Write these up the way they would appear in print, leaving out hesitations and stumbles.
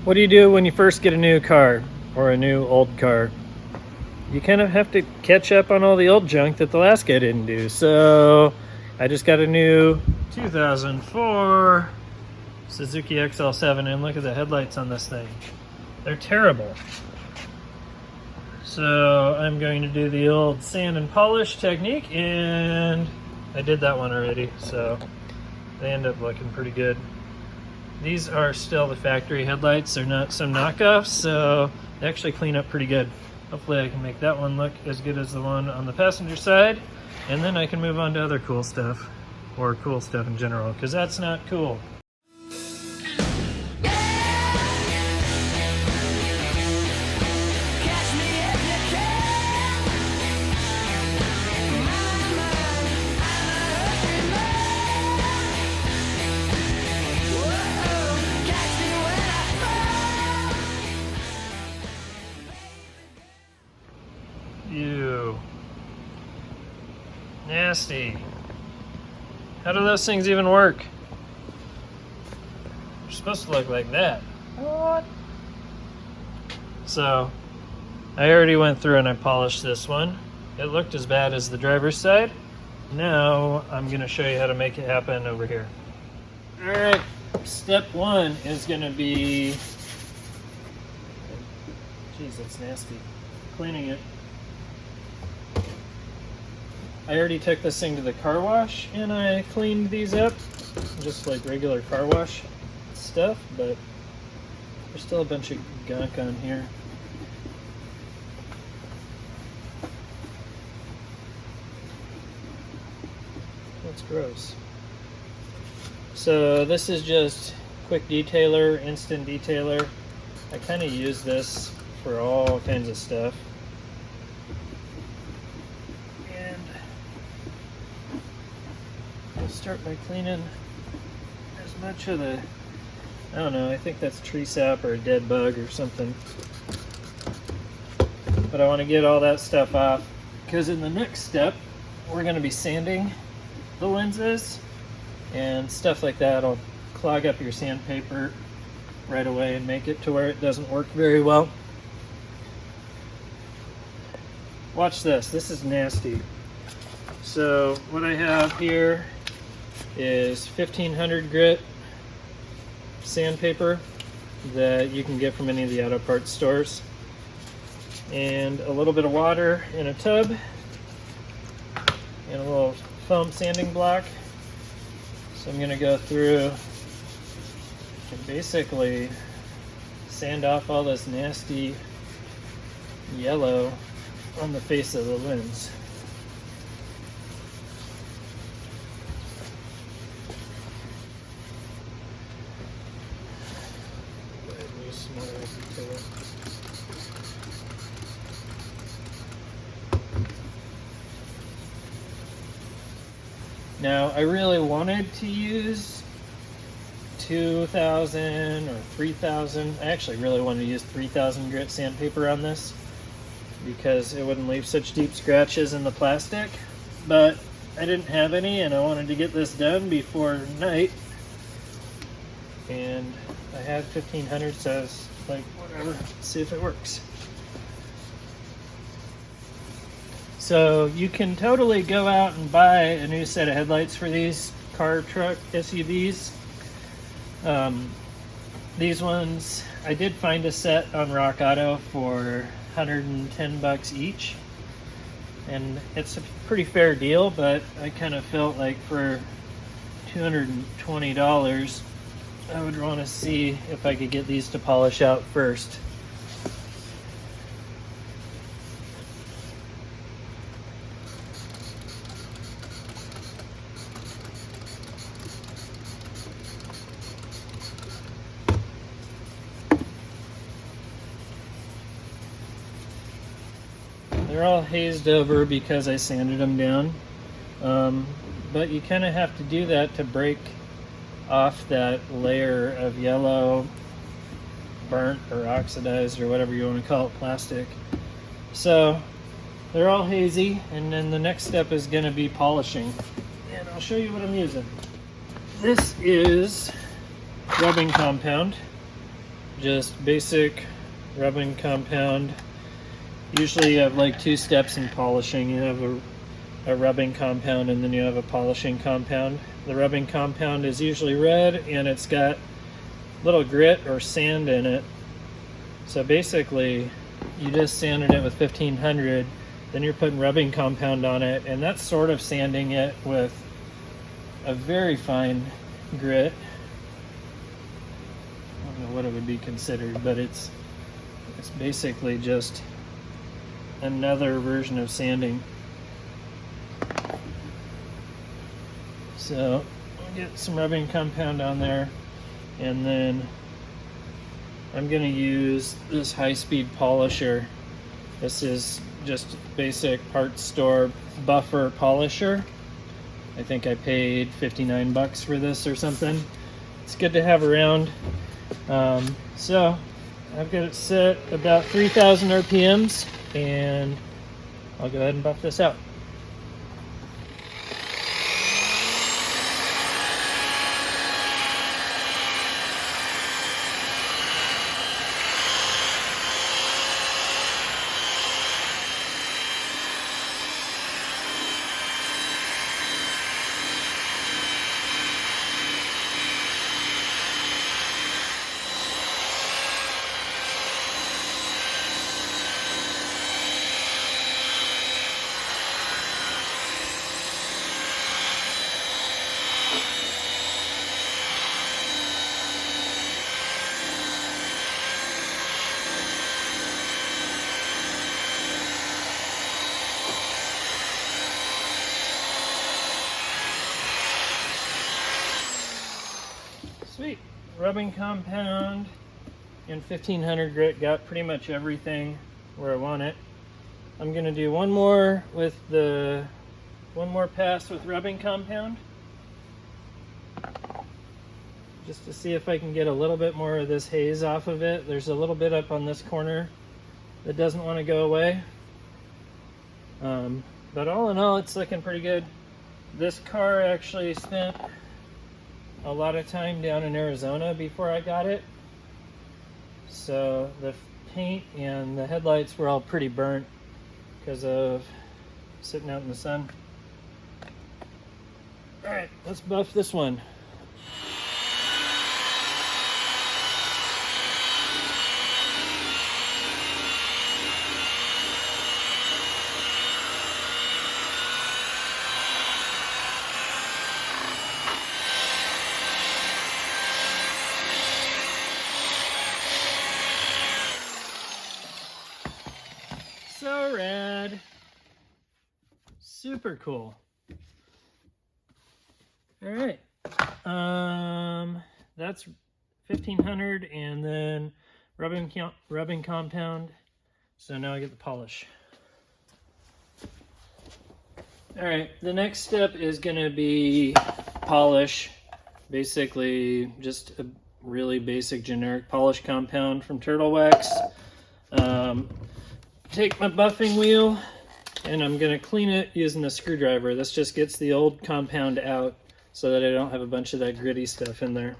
What do you do when you first get a new car or a new old car? You kind of have to catch up on all the old junk that the last guy didn't do. So I just got a new 2004 Suzuki XL7, and look at the headlights on this thing. They're terrible. So I'm going to do the old sand and polish technique, and I did that one already, so they end up looking pretty good. These are still the factory headlights. They're not some knockoffs, so they actually clean up pretty good. Hopefully I can make that one look as good as the one on the passenger side, and then I can move on to other cool stuff, or cool stuff in general, because that's not cool. Ew. Nasty. How do those things even work? They're supposed to look like that. What? So, I already went through and I polished this one. It looked as bad as the driver's side. Now, I'm going to show you how to make it happen over here. Alright, step one is going to be... Jeez, that's nasty. Cleaning it. I already took this thing to the car wash and I cleaned these up, just like regular car wash stuff, but there's still a bunch of gunk on here. That's gross. So this is just quick detailer, instant detailer. I kind of use this for all kinds of stuff. Start by cleaning as much of the, I don't know, I think that's tree sap or a dead bug or something. But I want to get all that stuff off, because in the next step we're going to be sanding the lenses, and stuff like that will clog up your sandpaper right away and make it to where it doesn't work very well. Watch this. This is nasty. So what I have here is 1500 grit sandpaper that you can get from any of the auto parts stores, and a little bit of water in a tub, and a little foam sanding block. So I'm going to go through and basically sand off all this nasty yellow on the face of the lens. Now, I really wanted to use 2000 or 3000. I actually really wanted to use 3000 grit sandpaper on this because it wouldn't leave such deep scratches in the plastic, but I didn't have any and I wanted to get this done before night, and I had 1500, so I was like, whatever, let's see if it works. So you can totally go out and buy a new set of headlights for these car, truck, SUVs. These ones, I did find a set on Rock Auto for 110 bucks each, and it's a pretty fair deal, but I kind of felt like for $220 I would want to see if I could get these to polish out first. They're all hazed over because I sanded them down, but you kind of have to do that to break off that layer of yellow, burnt or oxidized or whatever you want to call it, plastic. So they're all hazy, and then the next step is going to be polishing, and I'll show you what I'm using. This is rubbing compound, just basic rubbing compound. Usually you have like 2 steps in polishing. You have a rubbing compound and then you have a polishing compound. The rubbing compound is usually red and it's got little grit or sand in it. So basically you just sanded it with 1500, then you're putting rubbing compound on it, and that's sort of sanding it with a very fine grit. I don't know what it would be considered, but it's basically just another version of sanding. So I'll get some rubbing compound on there, and then I'm going to use this high-speed polisher. This is just basic parts store buffer polisher. I think I paid 59 bucks for this or something. It's good to have around. So I've got it set about 3,000 RPMs, and I'll go ahead and buff this out. Sweet. Rubbing compound and 1500 grit got pretty much everything where I want it. I'm going to do one more pass with rubbing compound, just to see if I can get a little bit more of this haze off of it. There's a little bit up on this corner that doesn't want to go away. But all in all, it's looking pretty good. This car actually spent a lot of time down in Arizona before I got it, so the paint and the headlights were all pretty burnt because of sitting out in the sun. Alright, let's buff this one. So rad. Super cool. All right. That's 1500 and then rubbing compound. So now I get the polish. All right, the next step is gonna be polish. Basically just a really basic generic polish compound from Turtle Wax. Take my buffing wheel and I'm gonna clean it using a screwdriver. This just gets the old compound out so that I don't have a bunch of that gritty stuff in there.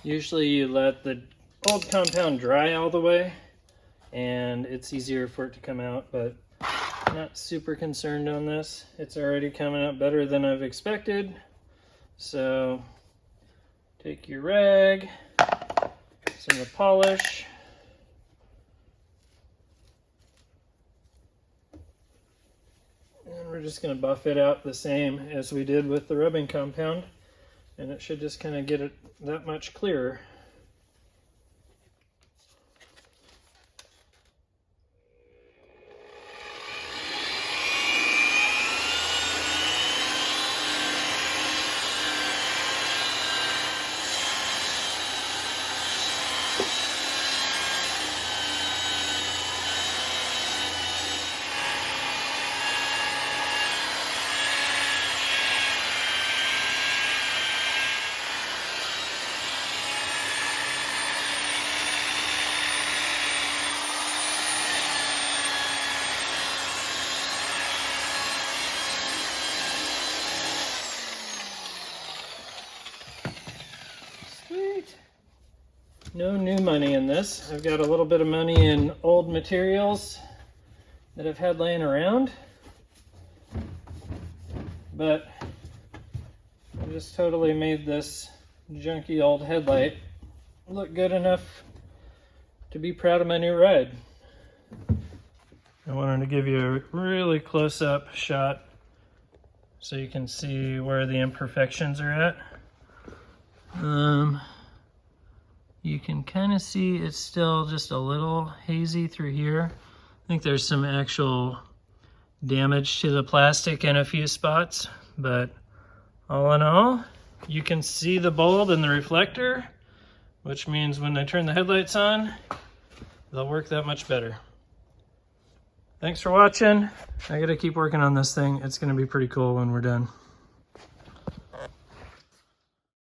Usually you let the old compound dry all the way and it's easier for it to come out, but I'm not super concerned on this. It's already coming out better than I've expected. So take your rag, some of the polish, and we're just going to buff it out the same as we did with the rubbing compound, and it should just kind of get it that much clearer. no new money in this. I've got a little bit of money in old materials that I've had laying around, but I just totally made this junky old headlight look good enough to be proud of my new ride. I wanted to give you a really close-up shot so you can see where the imperfections are at. You can kind of see it's still just a little hazy through here. I think there's some actual damage to the plastic in a few spots, but all in all, you can see the bulb and the reflector, which means when I turn the headlights on, they'll work that much better. Thanks for watching. I gotta keep working on this thing. It's gonna be pretty cool when we're done.